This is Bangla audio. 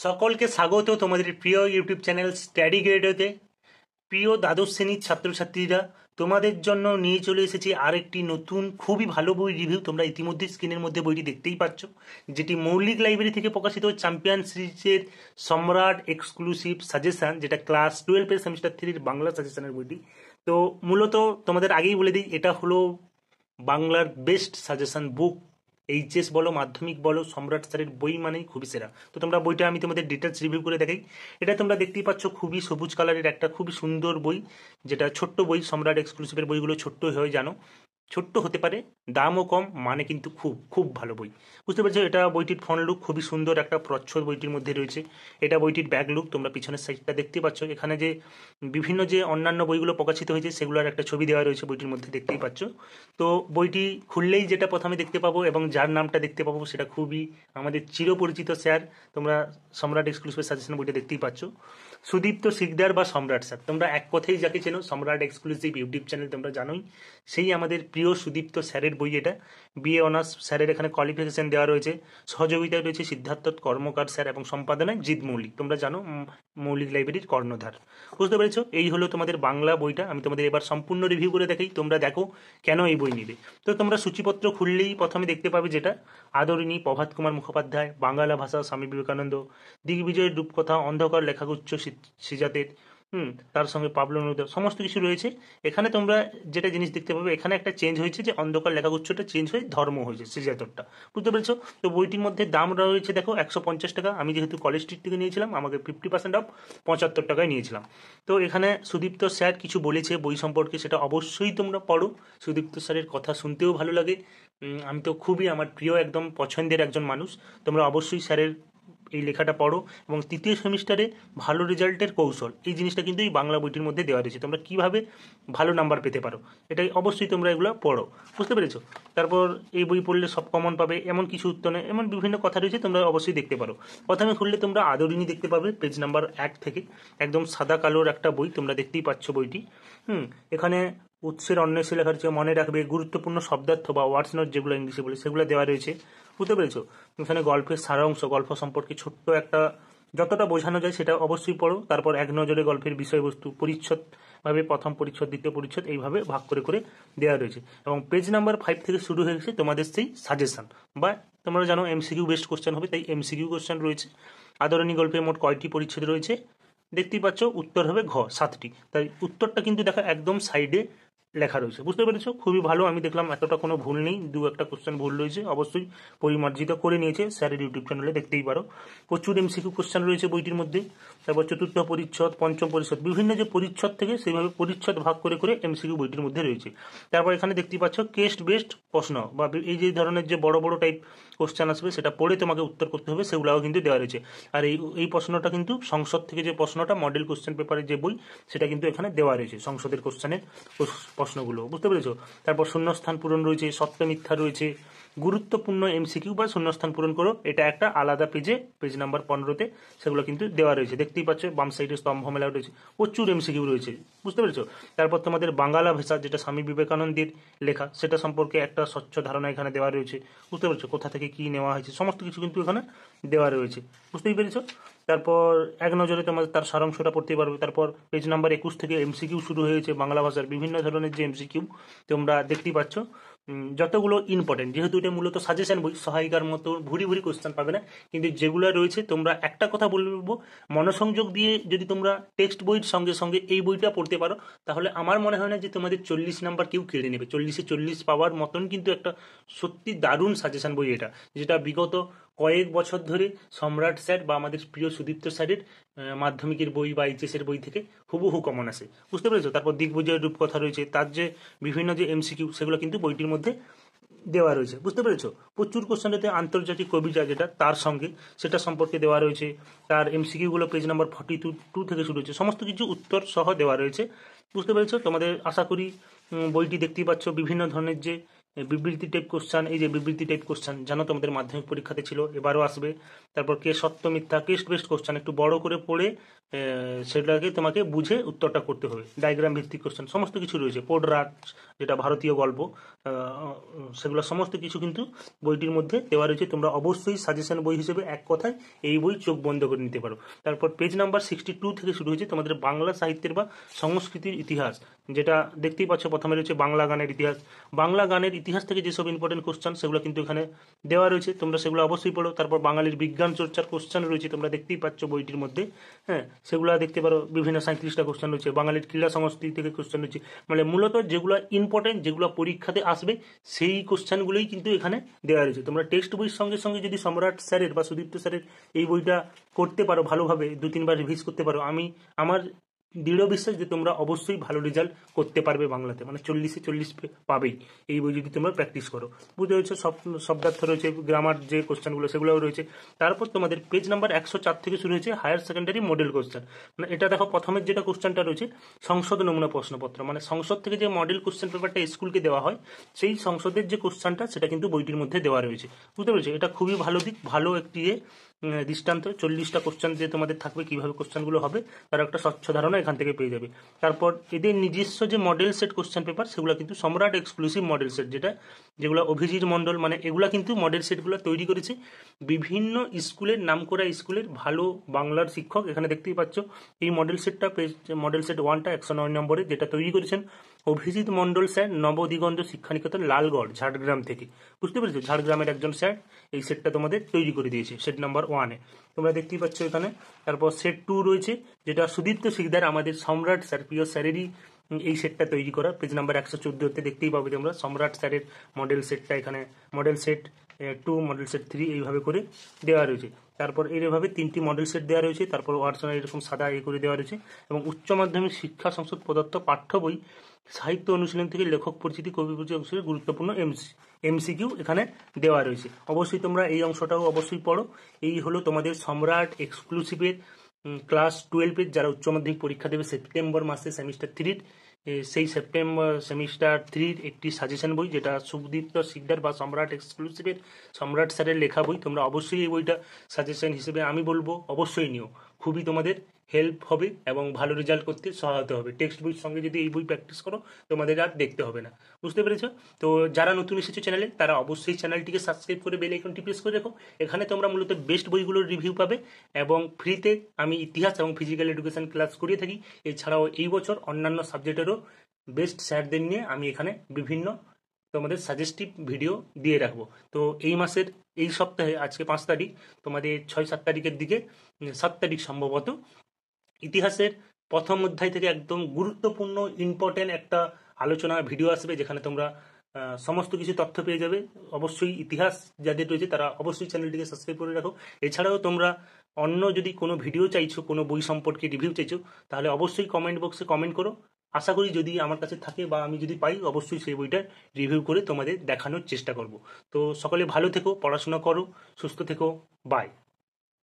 সকলকে স্বাগত তোমাদের প্রিয় ইউটিউব চ্যানেল স্টাডি গ্রেডোতে। প্রিয় দ্বাদশ শ্রেণীর ছাত্রছাত্রীরা, তোমাদের জন্য নিয়ে চলে এসেছি আরেকটি নতুন খুবই ভালো বই রিভিউ। তোমরা ইতিমধ্যে স্ক্রিনের মধ্যে বইটি দেখতেই পাচ্ছ, যেটি মৌলিক লাইব্রেরি থেকে প্রকাশিত চ্যাম্পিয়ন সিরিজের সম্রাট এক্সক্লুসিভ সাজেশন, যেটা ক্লাস 12 সেমিস্টার 3 বাংলা সাজেশনের বইটি। তো মূলত তোমাদের আগেই বলে দিই, এটা হলো বাংলার বেস্ট সাজেশন বুক। এইচএস বলো, মাধ্যমিক বলো, সম্রাট স্যারের বই মানেই খুবই সেরা। তো তোমরা বইটা আমি তোমাদের ডিটেলস রিভিউ করে দেখাই। এটা তোমরা দেখতেই পাচ্ছ, খুবই সবুজ কালারের একটা খুবই সুন্দর বই, যেটা ছোট্ট বই। সম্রাট এক্সক্লুসিভের বইগুলো ছোট্ট হয়ে জানো, ছোট্ট হতে পারে, দামও কম, মানে কিন্তু খুব খুব ভালো বই। বুঝতে পারছো? এটা বইটির ফ্রন্ট লুক খুবই সুন্দর একটা প্রচ্ছদ বইটির মধ্যে রয়েছে। এটা বইটির ব্যাক লুক, তোমরা পিছনের সাইডটা দেখতে পাচ্ছ। এখানে যে বিভিন্ন যে অন্যান্য বইগুলো প্রকাশিত হয়েছে সেগুলোর একটা ছবি দেওয়া রয়েছে বইটির মধ্যে, দেখতেই পাচ্ছ। তো বইটি খুললেই যেটা প্রথমে দেখতে পাবো এবং যার নামটা দেখতে পাবো সেটা খুবই আমাদের চিরপরিচিত স্যার। তোমরা সম্রাট এক্সক্লুসিভ সাজেশন বইটা দেখতেই পাচ্ছ, সুদীপ্ত শিকদার বা সম্রাট স্যার। তোমরা এক কথাই যাকে চেনো, সম্রাট এক্সক্লুসিভ ইউটিউব চ্যানেল তোমরা জানোই, সেই আমাদের প্রিয় সুদীপ্ত স্যারের বই এটা। বিএ অনার্স স্যারের এখানে কোয়ালিফিকেশন দেওয়া রয়েছে, সহযোগিতায় রয়েছে সিদ্ধার্থ কর্মকার স্যার এবং সম্পাদনায় জিৎ মৌলিক। তোমরা জানো মৌলিক লাইব্রেরির কর্ণধার। বুঝতে পেরেছো? এই হলো তোমাদের বাংলা বইটা। আমি তোমাদের এবার সম্পূর্ণ রিভিউ করে দেখাই, তোমরা দেখো কেন এই বই নিবে। তো তোমরা সূচিপত্র খুললেই প্রথমে দেখতে পাবে যেটা আদরিণী প্রভাত কুমার মুখোপাধ্যায়, বাংলা ভাষা স্বামী বিবেকানন্দ, দিগ্বিজয়ের রূপকথা, অন্ধকার লেখাগুচ্ছ সিজাতের, তার সঙ্গে পাবলো নেরুদা, সমস্ত কিছু রয়েছে এখানে। তোমরা যেটা জিনিস দেখতে পাবে, এখানে একটা চেঞ্জ হয়েছে, যে অন্ধকার লেখাগুচ্ছটা চেঞ্জ হয়ে ধর্ম হয়েছে, শ্রীজাতরটা। বুঝতে পেরেছো? তো বইটির মধ্যে দাম রয়েছে দেখো 150 টাকা। আমি যেহেতু কলেজ স্ট্রিট থেকে নিয়েছিলাম, আমাকে 50% অফ 75 টাকায় নিয়েছিলাম। তো এখানে সুদীপ্ত স্যার কিছু বলেছে বই সম্পর্কে, সেটা অবশ্যই তোমরা পড়ো। সুদীপ্ত স্যারের কথা শুনতেও ভালো লাগে। আমি তো খুবই আমার প্রিয়, একদম পছন্দের একজন মানুষ। তোমরা অবশ্যই স্যারের এই লেখাটা পড়ো। এবং তৃতীয় সেমিস্টারে ভালো রেজাল্টের কৌশল, এই জিনিসটা কিন্তু এই বাংলা বইটির মধ্যে দেওয়া রয়েছে। তোমরা কিভাবে ভালো নাম্বার পেতে পারো, এটাই অবশ্যই তোমরা এগুলো পড়ো। বুঝতে পেরেছো? তারপর এই বই পড়লে সব কমন পাবে, এমন কিছু উত্তর নেই, এমন বিভিন্ন কথা রয়েছে, তোমরা অবশ্যই দেখতে পারো। প্রথমে খুললে তোমরা আদরিণী দেখতে পাবে, পেজ নাম্বার 1 থেকে। একদম সাদা কালোর একটা বই, তোমরা দেখতেই পাচ্ছ বইটি। এখানে উৎসের অন্বেষে লেখা রয়েছে, মনে রাখবে গুরুত্বপূর্ণ শব্দার্থ বা ওয়ার্ডস নোট যেগুলো ইংলিশে বলে, সেগুলো দেওয়া রয়েছে। বুঝতে পেরেছো? এখানে গল্পের সারাংশ, গল্প সম্পর্কে ছোট্ট একটা, যতটা বোঝানো যায় সেটা অবশ্যই পড়ো। তারপর এক নজরে গল্পের বিষয়বস্তু, পরিচ্ছদ ভাবে প্রথম পরিচ্ছদ, দ্বিতীয় পরিচ্ছদ, এইভাবে ভাগ করে করে দেওয়া রয়েছে। এবং পেজ নাম্বার 5 থেকে শুরু হয়ে গেছে তোমাদের সেই সাজেশন, বা তোমরা জানো এমসিকিউ বেস্ট কোশ্চেন হবে, তাই এমসিকিউ কোশ্চেন রয়েছে। আদরণী গল্পে মোট কয়টি পরিচ্ছদ রয়েছে দেখতেই পাচ্ছ, উত্তর হবে ঘ 7টি। তাই উত্তরটা কিন্তু দেখা একদম সাইডে লেখা রয়েছে। বুঝতে পেরেছো? খুবই ভালো। আমি দেখলাম এতটা কোনো ভুল নেই, দু একটা কোশ্চেন ভুল রয়েছে, অবশ্যই পরিমার্জিত করে নিয়েছে স্যারের ইউটিউব চ্যানেলে, দেখতেই পারো। প্রচুর এমসিকিউ কোশ্চেন রয়েছে বইটির মধ্যে। তারপর চতুর্থ পরিচ্ছদ, পঞ্চম পরিচ্ছদ, বিভিন্ন যে পরিচ্ছদ থেকে সেইভাবে পরিচ্ছদ ভাগ করে করে এমসিকিউ বইটির মধ্যে রয়েছে। তারপর এখানে দেখতেই পাচ্ছ কেস্ট বেস্ট প্রশ্ন, বা এই যে ধরনের যে বড় বড় টাইপ কোশ্চেন আসবে, সেটা পড়ে তোমাকে উত্তর করতে হবে, সেগুলোও কিন্তু দেওয়া রয়েছে। আর এই প্রশ্নটা কিন্তু সংসদ থেকে যে প্রশ্নটা, মডেল কোশ্চেন পেপারের যে বই, সেটা কিন্তু এখানে দেওয়া রয়েছে, সংসদের কোশ্চেনের প্রশ্নগুলো। বুঝতে পেরেছো? তারপর শূন্যস্থান পূরণ রয়েছে, সত্য মিথ্যা রয়েছে, গুরুত্বপূর্ণ এমসিকিউ বা শূন্যস্থান পূরণ করো, এটা একটা আলাদা পেজে, পেজ নাম্বার 15-তে সেগুলো কিন্তু দেওয়া রয়েছে। দেখতেই পাচ্ছ বাম সাইডে স্তম্ভ মেলা রয়েছে, প্রচুর এমসিকিউ রয়েছে। বুঝতে পেরেছো? তারপর তোমাদের বাংলা ভাষা, যেটা স্বামী বিবেকানন্দের লেখা, সেটা সম্পর্কে একটা স্বচ্ছ ধারণা এখানে দেওয়া রয়েছে। বুঝতে পেরেছো? কোথা থেকে কি নেওয়া হয়েছে সমস্ত কিছু কিন্তু এখানে দেওয়া রয়েছে। বুঝতেই পেরেছো? তারপর এক নজরে তোমাদের তার সারাংশটা পড়তে পারবে। তারপর পেজ নাম্বার 21 থেকে এমসিকিউ শুরু হয়েছে, বাংলা ভাষার বিভিন্ন ধরনের যে এমসিকিউ তোমরা দেখতেই পাচ্ছ। যতগুলো ইম্পর্টেন্ট, যেহেতু এটা মূলত সাজেশন বই, সহায়িকার মতো ভুরি ভুরি কোশ্চেন পাবে না, কিন্তু যেগুলো রয়েছে, তোমরা একটা কথা বলবো, মনোসংযোগ দিয়ে যদি তোমরা টেক্সট বইয়ের সঙ্গে সঙ্গে এই বইটা পড়তে পারো, তাহলে আমার মনে হয় না যে তোমাদের 40 নাম্বার কেউ কেড়ে নেবে। 40-এ 40 পাওয়ার মতন কিন্তু একটা সত্যি দারুণ সাজেশন বই এটা, যেটা বিগত কয়েক বছর ধরে সম্রাট স্যার বা আমাদের প্রিয় সুদীপ্ত স্যারের মাধ্যমিকের বই বা এইচএসের বই থেকে হুবহু কমন আসে। বুঝতে পেরেছো? তারপর দিগ্বিজয়ের রূপকথা রয়েছে, তার যে বিভিন্ন যে এমসিকিউ, সেগুলো কিন্তু বইটির মধ্যে দেওয়া রয়েছে। বুঝতে পেরেছো? প্রচুর কোশ্চেন রয়েছে, আন্তর্জাতিক কবিতা যেটা, তার সঙ্গে সেটা সম্পর্কে দেওয়া রয়েছে। তার এমসিকিউগুলো পেজ নাম্বার 42 থেকে শুরু হয়েছে, সমস্ত কিছু উত্তর সহ দেওয়া রয়েছে। বুঝতে পেরেছো? তোমাদের আশা করি বইটি দেখতেই পাচ্ছ, বিভিন্ন ধরনের যে বিবৃতি টাইপ কোশ্চান, এই যে বিবৃতি টাইপ কোশ্চান জানো তোমাদের মাধ্যমিক পরীক্ষাতে ছিল, এবারও আসবে। তারপর কে সত্য মিথ্যা টেস্ট বেসড কোশ্চান, একটু বড় করে পড়ে সেটাকে তোমাকে বুঝে উত্তরটা করতে হবে। ডায়াগ্রাম ভিত্তিক কোশ্চান সমস্ত কিছু রয়েছে। পোডরাজ যেটা ভারতীয় গল্প, সেগুলো সমস্ত কিছু কিন্তু বইটির মধ্যে দেওয়া রয়েছে। তোমরা অবশ্যই সাজেশন বই হিসেবে এক কথায় এই বই চোখ বন্ধ করে নিতে পারো। তারপর পেজ নাম্বার 62 থেকে শুরু হয়েছে তোমাদের বাংলা সাহিত্যের বা সংস্কৃতির ইতিহাস, যেটা দেখতেই পাচ্ছ প্রথমে রয়েছে বাংলা গানের ইতিহাস। বাংলা গানের ইতিহাস থেকে যেসব ইম্পর্টেন্ট কোশ্চান সেগুলো কিন্তু এখানে দেওয়া রয়েছে, তোমরা সেগুলো অবশ্যই পড়ো। তারপর বাঙালির বিজ্ঞান চর্চার কোশ্চান রয়েছে, তোমরা দেখতেই পাচ্ছ বইটির মধ্যে। হ্যাঁ, সেগুলো দেখতে পারো। বিভিন্ন 37টা কোশ্চান রয়েছে। বাঙালির ক্রীড়া সংস্কৃতি থেকে কোশ্চান রয়েছে। মানে মূলত যেগুলো ইম্পর্টেন্ট, যেগুলো পরীক্ষাতে আসবে, সেই কোশ্চানগুলোই কিন্তু এখানে দেওয়া রয়েছে। তোমরা টেক্সট বইয়ের সঙ্গে সঙ্গে যদি সম্রাট স্যারের বা সুদীপ্ত স্যারের এই বইটা করতে পারো ভালোভাবে, 2-3 বার রিভিজ করতে পারো, আমার দৃঢ় বিশ্বাস যে তোমরা অবশ্যই ভালো রেজাল্ট করতে পারবে বাংলাতে। মানে 40-এ 40 পাবেই এই বই যদি তোমরা প্র্যাকটিস করো। বুঝতে পেরেছো? শব্দার্থ রয়েছে, গ্রামার যে কোশ্চেনগুলো সেগুলোও রয়েছে। তারপর তোমাদের পেজ নাম্বার 104 থেকে শুরু হয়েছে হায়ার সেকেন্ডারি মডেল কোশ্চেন। মানে এটা দেখো, প্রথমের যেটা কোশ্চেনটা রয়েছে সংসদ নমুনা প্রশ্নপত্র, মানে সংসদ থেকে যে মডেল কোশ্চেন পেপারটা স্কুলকে দেওয়া হয়, সেই সংসদের যে কোশ্চেনটা সেটা কিন্তু বইটির মধ্যে দেওয়া রয়েছে। বুঝতে পেরেছো? এটা খুবই ভালো দিক, ভালো একটি দৃষ্টান্ত। 40টা কোশ্চেন যে তোমাদের থাকবে, কিভাবে কোশ্চেনগুলো হবে তার একটা স্বচ্ছ ধারণা এখান থেকে পেয়ে যাবে। তারপর এদের নিজস্ব যে মডেল সেট কোশ্চেন পেপার, সেগুলো কিন্তু সম্রাট এক্সক্লুসিভ মডেল সেট, যেগুলো অভিজিৎ মণ্ডল, মানে এগুলা কিন্তু মডেল সেটগুলো তৈরি করেছে বিভিন্ন স্কুলের, নামকরা স্কুলের ভালো বাংলার শিক্ষক। এখানে দেখতেই পাচ্ছ এই মডেল সেটটা, মডেল সেট 1টা 109 নম্বরে, যেটা তৈরি করেছেন অভিজিৎ মণ্ডল স্যার, নবদিগন্ত শিক্ষানিকেতন, লালগড়, ঝাড়গ্রাম থেকে। বুঝতে পেরেছো? ঝাড়গ্রামের একজন স্যার এই সেটটা তোমাদের তৈরি করে দিয়েছে সেট নাম্বার 1-এ, তোমরা দেখতেই পাচ্ছ এখানে। তারপর সেট 2 রয়েছে, যেটা সুদীপ্ত শিকদার, আমাদের সম্রাট স্যার, প্রিয় স্যারেরই এই সেটটা তৈরি করা। পেজ নাম্বার 114-তে দেখতেই পাবে তোমরা সম্রাট স্যারের মডেল সেটটা, এখানে মডেল সেট 2, মডেল সেট 3 এইভাবে করে দেওয়া রয়েছে। তারপর এইভাবে 3টি মডেল সেট দেওয়া রয়েছে। তারপর ওয়ার্ডসনে এরকম সাদা করে দেওয়া রয়েছে। এবং উচ্চ মাধ্যমিক শিক্ষা সংসদ প্রদত্ত পাঠ্য বই সাহিত্য অনুশীলন থেকে লেখক পরিচিতি, কবি পরিচিতি অংশের গুরুত্বপূর্ণ এমসিকিউ এখানে দেওয়া রয়েছে। অবশ্যই তোমরা এই অংশটাও অবশ্যই পড়ো। এই হলো তোমাদের সম্রাট এক্সক্লুসিভের ক্লাস 12-এর যারা উচ্চ মাধ্যমিক পরীক্ষা দেবে সেপ্টেম্বর মাসে সেমিস্টার 3-র, সেই সেপ্টেম্বর সেমিস্টার 3-র একটি সাজেশন বই, যেটা সুদীপ্ত শিকদার বা সম্রাট এক্সক্লুসিভের সম্রাট স্যারের লেখা বই। তোমরা অবশ্যই এই বইটা সাজেশন হিসেবে আমি বলবো অবশ্যই নিও, খুবই তোমাদের হেল্প হবে এবং ভালো রেজাল্ট করতে সহায়তা হবে। টেক্সট বইয়ের সঙ্গে যদি এই বই প্র্যাকটিস করো, তোমাদের আর দেখতে হবে না। বুঝতে পেরেছো? তো যারা নতুন এসেছো চ্যানেলে, তারা অবশ্যই চ্যানেলটিকে সাবস্ক্রাইব করে বেল আইকনটি প্রেস করে রাখো। এখানে তোমরা মূলত বেস্ট বইগুলোর রিভিউ পাবে এবং ফ্রিতে আমি ইতিহাস এবং ফিজিক্যাল এডুকেশন ক্লাস করিয়ে থাকি। এছাড়াও এই বছর অন্যান্য সাবজেক্টেরও বেস্ট স্যারদের নিয়ে আমি এখানে বিভিন্ন তোমাদের সাজেস্টিভ ভিডিও দিয়ে রাখবো। তো এই মাসের, এই সপ্তাহে, আজকে 5 তারিখ, তোমাদের 6-7 তারিখের দিকে, 7 তারিখ সম্ভবত, ইতিহাসের প্রথম অধ্যায় থেকে একদম গুরুত্বপূর্ণ ইম্পর্টেন্ট একটা আলোচনা ভিডিও আসবে, যেখানে তোমরা সমস্ত কিছু তথ্য পেয়ে যাবে। অবশ্যই ইতিহাস যাদের রয়েছে তারা অবশ্যই চ্যানেলটিকে সাবস্ক্রাইব করে রাখো। এছাড়াও তোমরা অন্য যদি কোনো ভিডিও চাইছো, কোনো বই সম্পর্কে রিভিউ চাইছো, তাহলে অবশ্যই কমেন্ট বক্সে কমেন্ট করো। আশা করি যদি আমার কাছে থাকে বা আমি যদি পাই, অবশ্যই সেই বইটার রিভিউ করে তোমাদের দেখানোর চেষ্টা করব। তো সকলে ভালো থেকো, পড়াশোনা করো, সুস্থ থেকো, বাই।